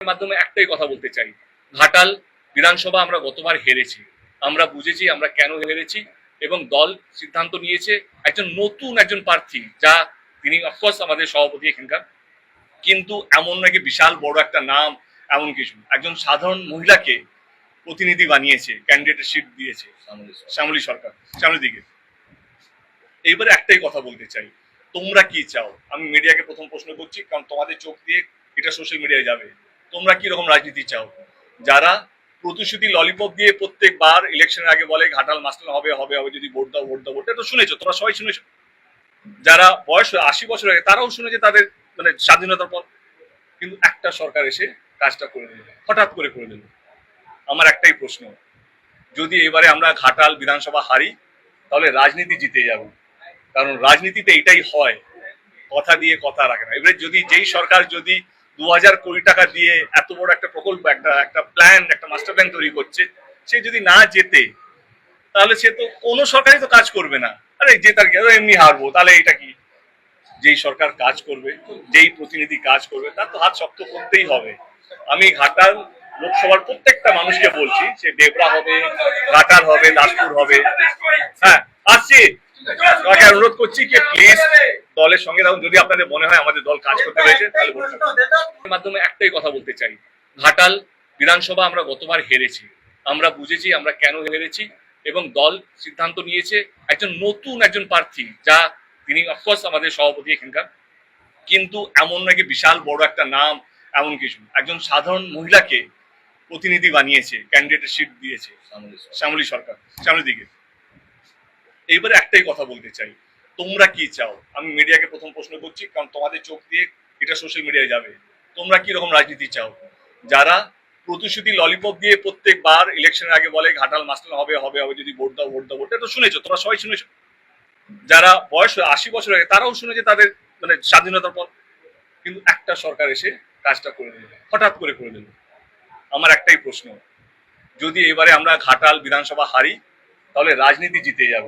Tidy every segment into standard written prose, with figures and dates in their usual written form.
মাধ্যমে একটাই কথা বলতে চাই, ঘাটাল বিধানসভা আমরা গতবার হেরেছি। আমরা বুঝেছি আমরা কেন হেরেছি এবং দল সিদ্ধান্ত নিয়েছে একজন প্রার্থী, যা তিনি অফকোর্স আমাদের সভাপতি এখানকার, কিন্তু এমন নাকি বিশাল বড় একটা নাম, এমন কিছু একজন সাধারণ মহিলাকে প্রতিনিধি বানিয়েছে, ক্যান্ডিডেটের সিট দিয়েছে শ্যামলী সরকার, শ্যামলী দিকে। এইবারে একটাই কথা বলতে চাই, তোমরা কি চাও? আমি মিডিয়াকে প্রথম প্রশ্ন করছি, কারণ তোমাদের চোখ দিয়ে এটা সোশ্যাল মিডিয়ায় যাবে। তোমরা কি রকম রাজনীতি চাও? যারা প্রতিশ্রুতি ললিপপ দিয়ে প্রত্যেকবার ইলেকশনের আগে বলে ঘাটাল মাস্টার হবে হবে হবে, যদি ভোট দাও ভোট দাও ভোট, এটা শুনেছো, তোমরা সবাই শুনেছো। যারা বয়স 80 বছর আগে তারাও শুনেছে তাদের মানে স্বাধীনতার পর, কিন্তু একটা সরকার এসে কাজটা করে দিল, হঠাৎ করে দিল। আমার একটাই প্রশ্ন, যদি এবারে আমরা ঘাটাল বিধানসভা হারি তাহলে রাজনীতি জিতে যাব, কারণ রাজনীতিতে এটাই হয়, কথা দিয়ে কথা রাখে না। এবারে যদি যেই সরকার যদি 2000 কোটি টাকা দিয়ে এত বড় একটা প্রকল্প, একটা প্ল্যান, একটা মাস্টার প্ল্যান তৈরি করছে, সে যদি না জেতে তাহলে সে তো কোনো সরকারই তো কাজ করবে না। আরে জেতার কি, এমনি হারবো, তাহলে এটা কি? যেই সরকার কাজ করবে, যেই প্রতিনিধি কাজ করবে, তার তো হাত শক্ত করতেই হবে। আমি ঘাটাল লোকসভার প্রত্যেকটা মানুষকে বলছি, সে ডেবরা হবে, ঘাটাল হবে, দাসপুর হবে, হ্যাঁ আসছি, তোমাকে অনুরোধ করছি যে প্লিজ দলের সঙ্গে থাকুন। যদি আপনাদের মনে হয় আমাদের দল কাজ করতে পেরেছে তাহলে মাধ্যমে একটাই কথা বলতে চাই, ঘাটাল বিধানসভা আমরা গতবার হেরেছি। আমরা বুঝেছি আমরা কেন হেরেছি এবং দল সিদ্ধান্ত নিয়েছে একজন প্রার্থী, যা তিনি অফকোর্স আমাদের সভাপতি এখানকার, কিন্তু এমন নাকি বিশাল বড় একটা নাম, এমন কিছু একজন সাধারণ মহিলাকে প্রতিনিধি বানিয়েছে, ক্যান্ডিডেটের সিট দিয়েছে শ্যামলী সরকার, শ্যামলী দিকে। এইবারে একটাই কথা বলতে চাই, তোমরা কি চাও? আমি মিডিয়াকে প্রথম প্রশ্ন করছি, কারণ তোমাদের চোখ দিয়ে এটা সোশ্যাল মিডিয়ায় যাবে। তোমরা কি রকম রাজনীতি চাও? যারা প্রতিশ্রুতি ললিপপ দিয়ে প্রত্যেকবার ইলেকশনের আগে বলে ঘাটাল মাস্টার হবে হবে হবে, যদি ভোট দাও ভোট দাও ভোট, এটা শুনেছো, তোমরা সবাই শুনেছো। যারা বয়স 80 বছর আগে তারাও শুনেছে তাদের মানে স্বাধীনতার পর, কিন্তু একটা সরকার এসে কাজটা করে দিল, হঠাৎ করে দিল। আমার একটাই প্রশ্ন, যদি এবারে আমরা ঘাটাল বিধানসভা হারি তাহলে রাজনীতি জিতে যাব,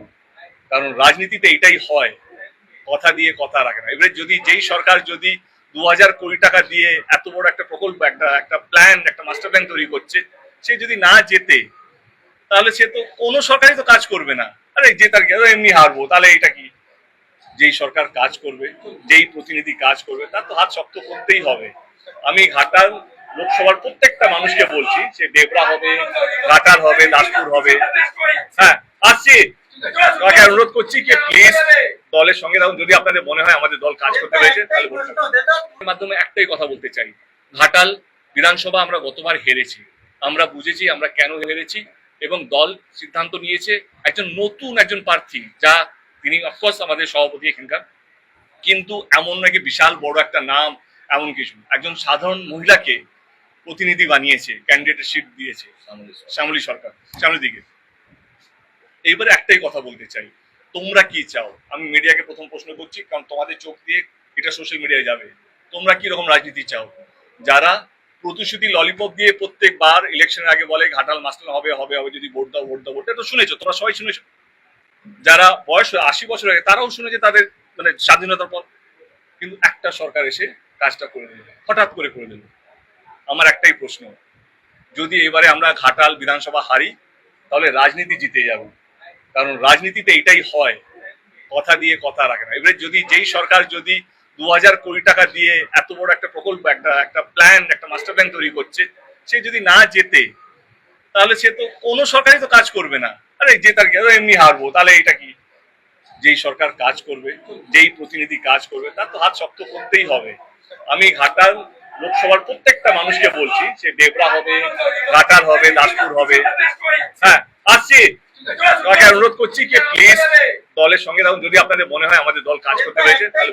কারণ রাজনীতিতে এটাই হয়, কথা দিয়ে কথা রাখে না। এবারে যদি যেই সরকার যদি 2000 কোটি টাকা দিয়ে এত বড় একটা প্রকল্প, একটা প্ল্যান, একটা মাস্টার প্ল্যান তৈরি করছে, সে যদি না জেতে তাহলে সে তো কোনো সরকারই তো কাজ করবে না। আরে জেতার কি, এমনি হারবো, তাহলে এটা কি? যেই সরকার কাজ করবে, যেই প্রতিনিধি কাজ করবে, তার তো হাত শক্ত করতেই হবে। আমি ঘাটাল লোকসভার প্রত্যেকটা মানুষকে বলছি, সে ডেবরা হবে, ঘাটাল হবে, দাসপুর হবে, হ্যাঁ আসছি, তোমাকে অনুরোধ করছি যে প্লিজ দলের সঙ্গে থাকুন। যদি আপনাদের মনে হয় আমাদের দল কাজ করতে পেরেছে তাহলে মাধ্যমে একটাই কথা বলতে চাই, ঘাটাল বিধানসভা আমরা গতবার হেরেছি। আমরা বুঝেছি আমরা কেন হেরেছি এবং দল সিদ্ধান্ত নিয়েছে একজন প্রার্থী, যা তিনি অফকোর্স আমাদের সভাপতি এখানকার, কিন্তু এমন নাকি বিশাল বড় একটা নাম, এমন কিছু একজন সাধারণ মহিলাকে প্রতিনিধি বানিয়েছে, ক্যান্ডিডেটের সিট দিয়েছে শ্যামলী সরকার, শ্যামলী দিকে। এইবারে একটাই কথা বলতে চাই, তোমরা কি চাও? আমি মিডিয়াকে প্রথম প্রশ্ন করছি, কারণ তোমাদের চোখ দিয়ে এটা সোশ্যাল মিডিয়ায় যাবে। তোমরা কি রকম রাজনীতি চাও? যারা প্রতিশ্রুতি ললিপপ দিয়ে প্রত্যেকবার ইলেকশনের আগে বলে ঘাটাল মাস্টার হবে হবে হবে, যদি ভোট দাও ভোট দাও ভোট, এটা শুনেছো, তোমরা সবাই শুনেছো। যারা বয়স 80 বছর আগে তারাও শুনেছে তাদের মানে স্বাধীনতার পর, কিন্তু একটা সরকার এসে কাজটা করে দিল, হঠাৎ করে দিল। আমার একটাই প্রশ্ন, যদি এবারে আমরা ঘাটাল বিধানসভা হারি তাহলে রাজনীতি জিতে যাব, কারণ রাজনীতিতে এটাই হয়, কথা দিয়ে কথা রাখে না। এবারে যদি যেই সরকার যদি 2000 কোটি টাকা দিয়ে এত বড় একটা প্রকল্প, একটা প্ল্যান, একটা মাস্টার প্ল্যান তৈরি করছে, সে যদি না জেতে তাহলে সে তো কোনো সরকারই তো কাজ করবে না। আরে জেতার কি, এমনি হারবো, তাহলে এটা কি? যেই সরকার কাজ করবে, যেই প্রতিনিধি কাজ করবে, তার তো হাত শক্ত করতেই হবে। আমি ঘাটাল লোকসভার প্রত্যেকটা মানুষকে বলছি, সে ডেবরা হবে, ঘাটাল হবে, দাসপুর হবে, হ্যাঁ আসছি, তোমাকে অনুরোধ করছি যে প্লিজ দলের সঙ্গে থাকুন। যদি আপনাদের মনে হয় আমাদের দল কাজ করতে পেরেছে তাহলে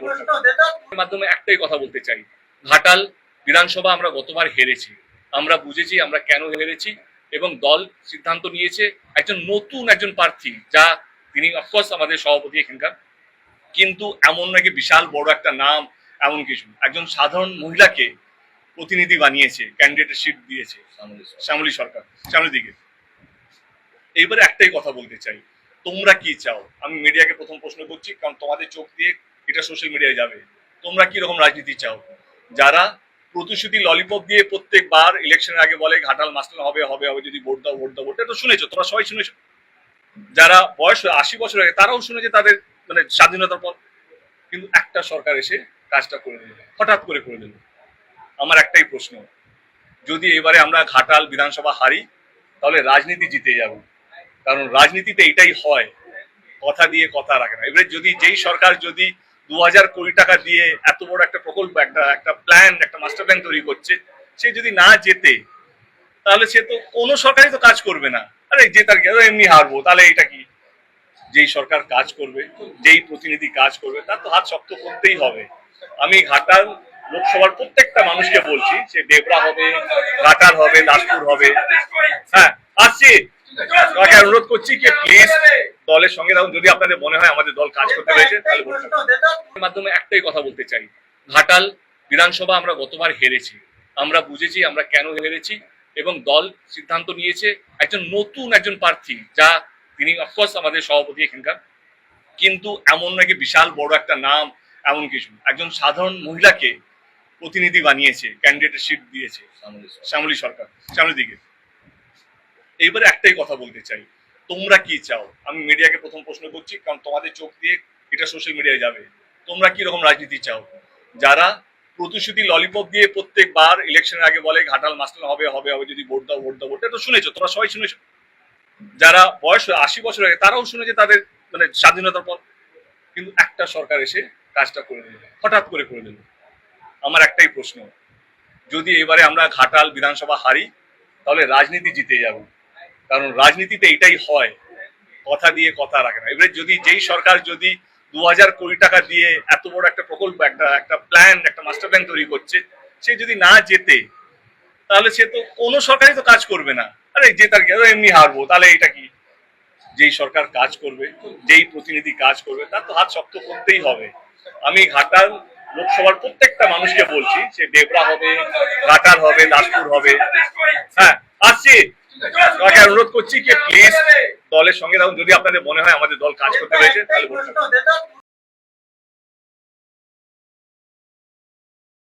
মাধ্যমে একটাই কথা বলতে চাই, ঘাটাল বিধানসভা আমরা গতবার হেরেছি। আমরা বুঝেছি আমরা কেন হেরেছি এবং দল সিদ্ধান্ত নিয়েছে একজন প্রার্থী, যা তিনি অফকোর্স আমাদের সভাপতি এখানকার, কিন্তু এমন নাকি বিশাল বড় একটা নাম, এমন কিছু একজন সাধারণ মহিলাকে প্রতিনিধি বানিয়েছে, ক্যান্ডিডেটের সিট দিয়েছে শ্যামলী সরকার, শ্যামলী দিকে। এইবারে একটাই কথা বলতে চাই, তোমরা কি চাও? আমি মিডিয়াকে প্রথম প্রশ্ন করছি, কারণ তোমাদের চোখ দিয়ে এটা সোশ্যাল মিডিয়ায় যাবে। তোমরা কি রকম রাজনীতি চাও? যারা প্রতিশ্রুতি ললিপপ দিয়ে প্রত্যেকবার ইলেকশনের আগে বলে ঘাটাল মাস্টার হবে হবে হবে যদি ভোট দাও ভোট দাও ভোট এটা তো শুনেছো, তোমরা সবাই শুনেছো। যারা বয়স 80 বছর আগে তারাও শুনেছে তাদের মানে স্বাধীনতার পর, কিন্তু একটা সরকার এসে কাজটা করে দিল, হঠাৎ করে দিল। আমার একটাই প্রশ্ন, যদি এবারে আমরা ঘাটাল বিধানসভা হারি তাহলে রাজনীতি জিতে যাব, কারণ রাজনীতিতে এটাই হয়, কথা দিয়ে কথা রাখে না। এবারে যদি যেই সরকার যদি 2000 কোটি টাকা দিয়ে এত বড় একটা প্রকল্প একটা প্ল্যান একটা মাস্টার প্ল্যান তৈরি করছে, সে যদি না জেতে তাহলে সে তো কোনো সরকারই তো কাজ করবে না। আরে জেতার কি, এমনি হারবো, তাহলে এটা কি? যেই সরকার কাজ করবে, যেই প্রতিনিধি কাজ করবে, তার তো হাত শক্ত করতেই হবে। আমি ঘাটাল লোকসভার প্রত্যেকটা মানুষকে বলছি, সে ডেবরা হবে, ঘাটাল হবে, দাসপুর হবে, হ্যাঁ আসছি, তোমাকে অনুরোধ করছি যে প্লিজ দলের সঙ্গে থাকুন। যদি আপনাদের মনে হয় আমাদের দল কাজ করতে পেরেছে তাহলে এর মাধ্যমে একটাই কথা বলতে চাই, ঘাটাল বিধানসভা আমরা গতবার হেরেছি, আমরা বুঝেছি আমরা কেন হেরেছি, এবং দল সিদ্ধান্ত নিয়েছে একজন প্রার্থী, যা তিনি অফকোর্স আমাদের সভাপতি এখানকার, কিন্তু এমন নাকি বিশাল বড় একটা নাম এমন কিছু, একজন সাধারণ মহিলাকে প্রতিনিধি বানিয়েছে, ক্যান্ডিডেটের সিট দিয়েছে শ্যামলী সরকার, শ্যামলীদিকে। এইবারে একটাই কথা বলতে চাই, তোমরা কি চাও? আমি মিডিয়াকে প্রথম প্রশ্ন করছি, কারণ তোমাদের চোখ দিয়ে এটা সোশ্যাল মিডিয়ায় যাবে। তোমরা কি রকম রাজনীতি চাও? যারা প্রতিশ্রুতি ললিপপ দিয়ে প্রত্যেকবার ইলেকশনের আগে বলে ঘাটাল মাস্টার হবে হবে হবে যদি ভোট দাও ভোট দাও ভোট এটা তো শুনেছো, তোমরা সবাই শুনেছো। যারা বয়স 80 বছর আগে তারাও শুনেছে তাদের মানে স্বাধীনতার পর, কিন্তু একটা সরকার এসে কাজটা করে দিল, হঠাৎ করে দিল। আমার একটাই প্রশ্ন, যদি এবারে আমরা ঘাটাল বিধানসভা হারি তাহলে রাজনীতি জিতে যাব, কারণ রাজনীতিতে এটাই হয়, কথা দিয়ে কথা রাখে না। এবারে যদি যেই সরকার যদি 2000 কোটি টাকা দিয়ে এত বড় একটা প্রকল্প একটা প্ল্যান একটা মাস্টার প্ল্যান তৈরি করছে, সে যদি না জেতে তাহলে সে তো কোনো সরকারই তো কাজ করবে না। আরে জেতার কি, এমনি হারবো, তাহলে এটা কি? যেই সরকার কাজ করবে, যেই প্রতিনিধি কাজ করবে, তার তো হাত শক্ত করতেই হবে। আমি ঘাটাল লোকসভার প্রত্যেকটা মানুষকে বলছি, সে ডেবরা হবে, ঘাটাল হবে, দাসপুর হবে, হ্যাঁ আসছি, তোমাকে অনুরোধ করছি যে প্লিজ দলের সঙ্গে থাকুন। যদি আপনাদের মনে হয় আমাদের দল কাজ করতে পেরেছে তাহলে